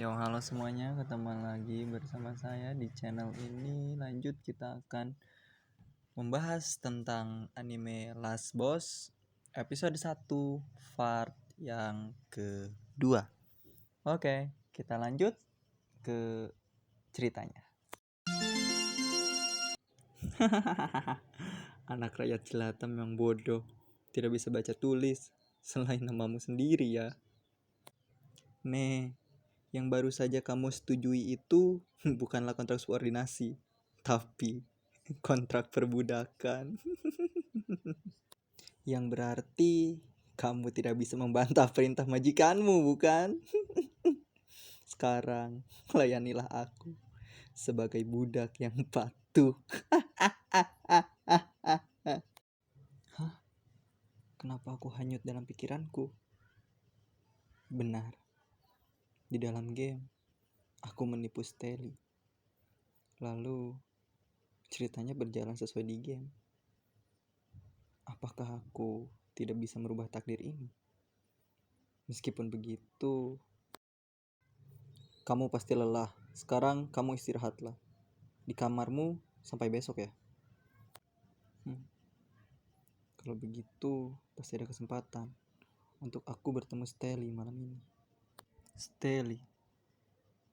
Yo, halo semuanya, ketemu lagi bersama saya di channel ini. Lanjut, kita akan membahas tentang anime Last Boss episode 1 part yang kedua. Oke, kita lanjut ke ceritanya. Anak rakyat jelata memang bodoh, tidak bisa baca tulis selain namamu sendiri ya. Nih, yang baru saja kamu setujui itu bukanlah kontrak subordinasi, tapi kontrak perbudakan. Yang berarti kamu tidak bisa membantah perintah majikanmu, bukan? Sekarang layanilah aku sebagai budak yang patuh. Hah? Kenapa aku hanyut dalam pikiranku? Benar. Di dalam game, aku menipu Steli. Lalu, ceritanya berjalan sesuai di game. Apakah aku tidak bisa merubah takdir ini? Meskipun begitu, kamu pasti lelah. Sekarang kamu istirahatlah di kamarmu sampai besok ya. Kalau begitu, pasti ada kesempatan untuk aku bertemu Steli malam ini. Steli,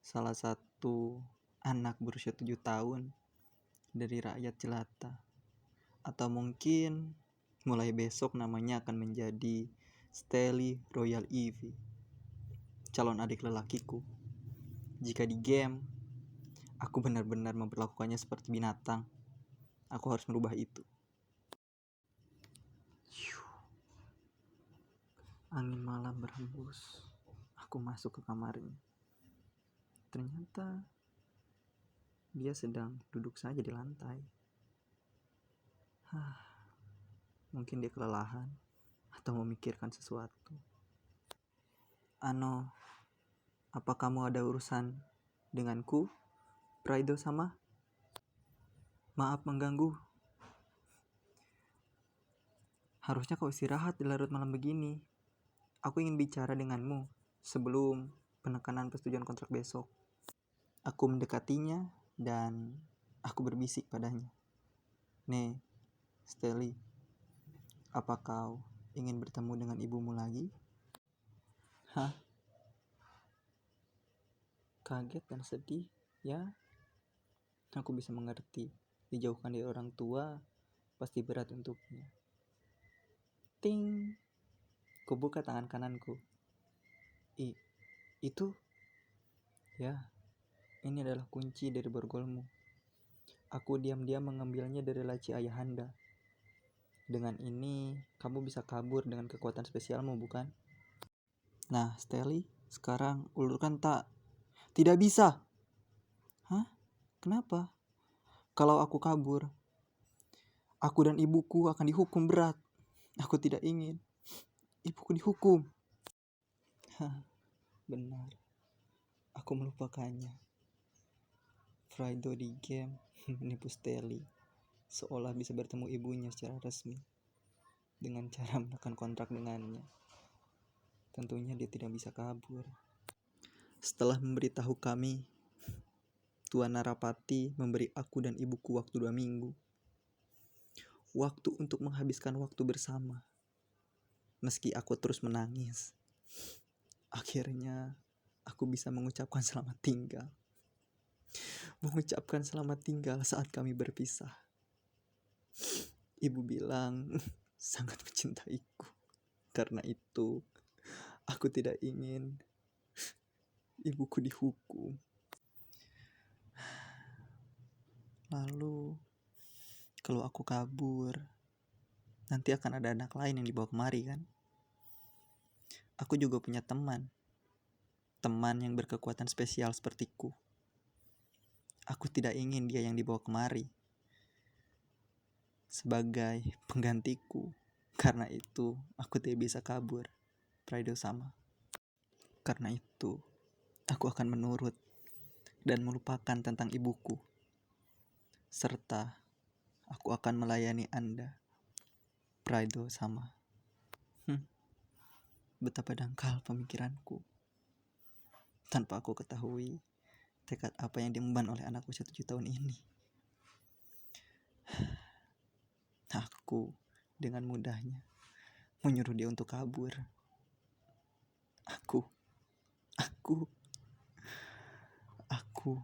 salah satu anak berusia 7 tahun dari rakyat jelata. Atau mungkin mulai besok namanya akan menjadi Steli Royal Evie, calon adik lelakiku. Jika di game, aku benar-benar memperlakukannya seperti binatang, aku harus merubah itu. Angin malam berhembus. Aku masuk ke kamarnya. Ternyata dia sedang duduk saja di lantai. Mungkin dia kelelahan atau memikirkan sesuatu. Ano, apa kamu ada urusan denganku, Praido sama? Maaf mengganggu. Harusnya kau istirahat di larut malam begini. Aku ingin bicara denganmu sebelum penekanan persetujuan kontrak besok. Aku mendekatinya dan aku berbisik padanya. Nih, Steli, apa kau ingin bertemu dengan ibumu lagi? Hah? Kaget dan sedih, ya? Aku bisa mengerti. Dijauhkan dari orang tua pasti berat untuknya. Ting! Kubuka tangan kananku. Itu? Ya, ini adalah kunci dari borgolmu. Aku diam-diam mengambilnya dari laci ayahanda. Dengan ini, kamu bisa kabur dengan kekuatan spesialmu, bukan? Nah, Steli, sekarang ulurkan tak. Tidak bisa. Hah? Kenapa? Kalau aku kabur, aku dan ibuku akan dihukum berat. Aku tidak ingin ibuku dihukum. Benar. Aku melupakannya. Fraido di game menipu Steli seolah bisa bertemu ibunya secara resmi dengan cara menekan kontrak dengannya. Tentunya dia tidak bisa kabur. Setelah memberitahu kami, Tuan Narapati memberi aku dan ibuku waktu 2 minggu. Waktu untuk menghabiskan waktu bersama. Meski aku terus menangis, akhirnya aku bisa mengucapkan selamat tinggal. Mengucapkan selamat tinggal saat kami berpisah. Ibu bilang sangat mencintaiku. Karena itu, aku tidak ingin ibuku dihukum. Lalu, kalau aku kabur, nanti akan ada anak lain yang dibawa kemari kan? Aku juga punya teman. Teman yang berkekuatan spesial sepertiku. Aku tidak ingin dia yang dibawa kemari sebagai penggantiku. Karena itu, aku tidak bisa kabur. Praido sama. Karena itu, aku akan menurut dan melupakan tentang ibuku. Serta, aku akan melayani Anda. Praido sama. Betapa dangkal pemikiranku. tanpa aku ketahui tekad apa yang diemban oleh anak usia 7 tahun ini. Aku dengan mudahnya menyuruh dia untuk kabur. Aku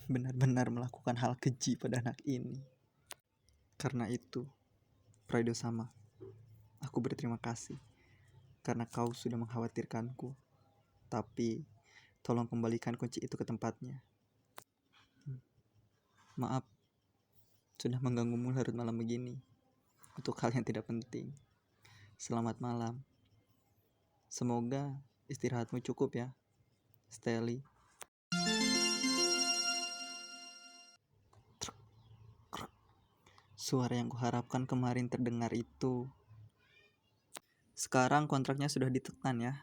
benar-benar melakukan hal keji pada anak ini. Karena itu, Praido sama, aku berterima kasih karena kau sudah mengkhawatirkanku. Tapi tolong kembalikan kunci itu ke tempatnya. Maaf, sudah mengganggumu larut malam begini untuk hal yang tidak penting. Selamat malam. Semoga istirahatmu cukup ya, Steli. Suara yang kuharapkan kemarin terdengar itu. Sekarang kontraknya sudah ditekan ya.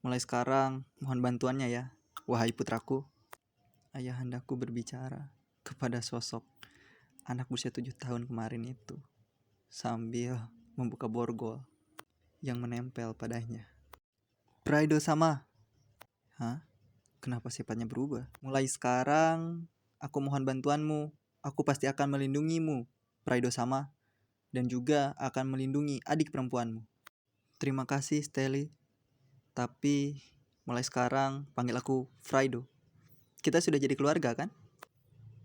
Mulai sekarang mohon bantuannya ya, wahai putraku. Ayahandaku berbicara kepada sosok anak usia 7 tahun kemarin itu sambil membuka borgol yang menempel padanya. Praido sama. Hah? Kenapa sifatnya berubah? Mulai sekarang aku mohon bantuanmu. Aku pasti akan melindungimu, Praido sama, dan juga akan melindungi adik perempuanmu. Terima kasih, Steli. Tapi mulai sekarang panggil aku Fraido. Kita sudah jadi keluarga kan?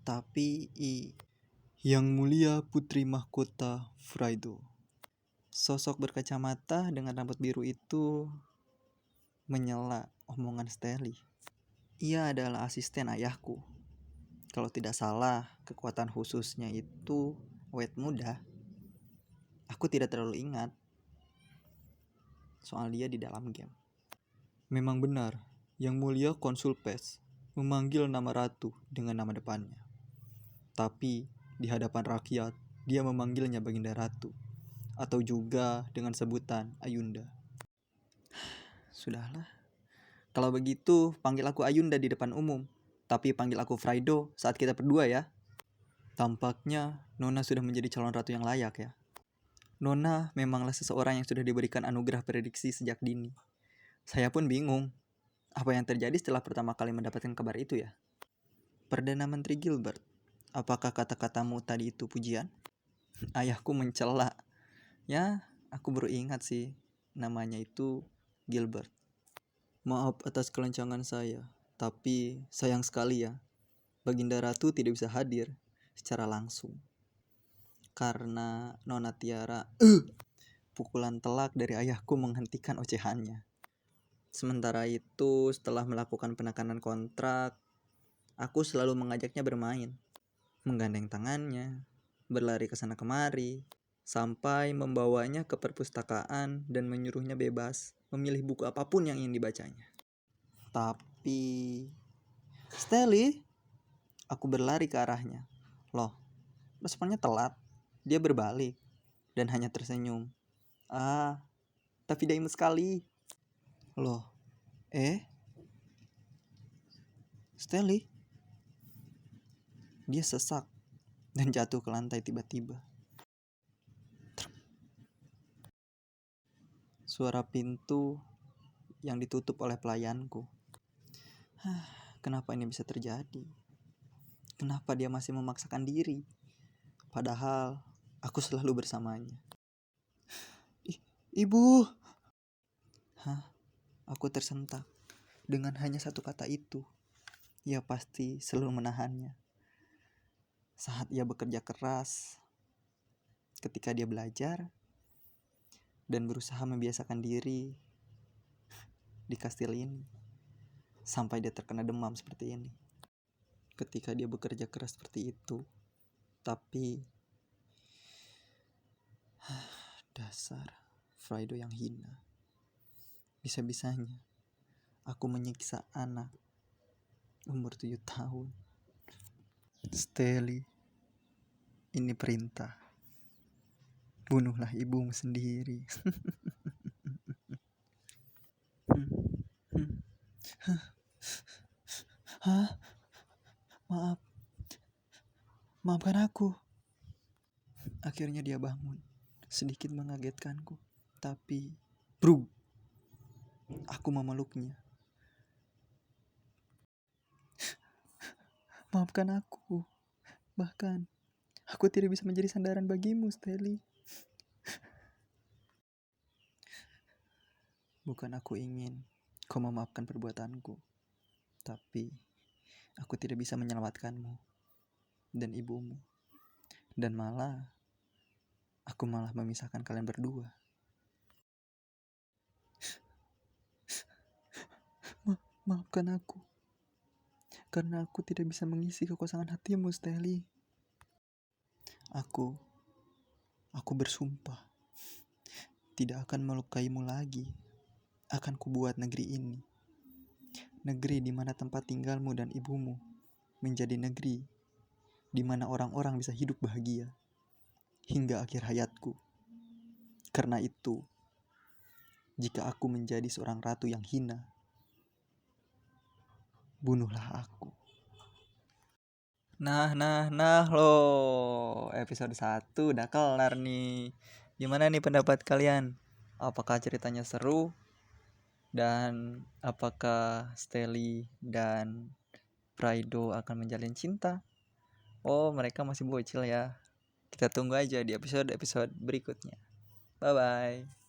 Tapi Yang Mulia Putri Mahkota Fraido. Sosok berkacamata dengan rambut biru itu menyela omongan Steli. Ia adalah asisten ayahku. Kalau tidak salah, kekuatan khususnya itu awet muda. Aku tidak terlalu ingat soal dia di dalam game. Memang benar, Yang Mulia Konsul Pes memanggil nama Ratu dengan nama depannya. Tapi di hadapan rakyat, dia memanggilnya Baginda Ratu, atau juga dengan sebutan Ayunda. Sudahlah, kalau begitu panggil aku Ayunda di depan umum, tapi panggil aku Fraido saat kita berdua ya. Tampaknya Nona sudah menjadi calon ratu yang layak ya. Nona memanglah seseorang yang sudah diberikan anugerah prediksi sejak dini. Saya pun bingung, apa yang terjadi setelah pertama kali mendapatkan kabar itu ya? Perdana Menteri Gilbert, apakah kata-katamu tadi itu pujian? Ayahku mencela. Ya, aku baru ingat sih, namanya itu Gilbert. Maaf atas kelencangan saya, tapi sayang sekali ya, Baginda Ratu tidak bisa hadir secara langsung. Karena Nona Tiara, pukulan telak dari ayahku menghentikan ocehannya. Sementara itu, setelah melakukan penekanan kontrak, aku selalu mengajaknya bermain, menggandeng tangannya, berlari ke sana kemari, sampai membawanya ke perpustakaan dan menyuruhnya bebas memilih buku apapun yang ingin dibacanya. Tapi, Steli, aku berlari ke arahnya. Loh, responnya telat. Dia berbalik dan hanya tersenyum. Tapi dia imut sekali. Loh, Steli. Dia sesak dan jatuh ke lantai tiba-tiba. Suara pintu yang ditutup oleh pelayanku. Kenapa ini bisa terjadi? Kenapa dia masih memaksakan diri? Padahal aku selalu bersamanya. Ibu! Aku tersentak dengan hanya satu kata itu. Ia pasti selalu menahannya. Saat ia bekerja keras, ketika dia belajar, dan berusaha membiasakan diri di kastil ini, sampai dia terkena demam seperti ini. Ketika dia bekerja keras seperti itu, tapi dasar Fraido yang hina. Bisa-bisanya aku menyiksa anak umur 7 tahun. Steli, ini perintah. Bunuhlah ibumu sendiri. Maafkan aku. Akhirnya dia bangun, sedikit mengagetkanku. Tapi, aku memeluknya. Maafkan aku. Bahkan, aku tidak bisa menjadi sandaran bagimu, Steli. Bukan aku ingin kau memaafkan perbuatanku, tapi aku tidak bisa menyelamatkanmu dan ibumu. Dan aku malah memisahkan kalian berdua. Maafkan aku, karena aku tidak bisa mengisi kekosongan hatimu, Steli. Aku bersumpah tidak akan melukaimu lagi. Akan kubuat negeri ini, negeri di mana tempat tinggalmu dan ibumu menjadi negeri di mana orang-orang bisa hidup bahagia hingga akhir hayatku. Karena itu, jika aku menjadi seorang ratu yang hina, bunuhlah aku. Nah loh, episode 1 udah kelar nih. Gimana nih pendapat kalian? Apakah ceritanya seru? Dan apakah Steli dan Praido akan menjalin cinta? Oh, mereka masih bocil ya. Kita tunggu aja di episode-episode berikutnya. Bye-bye.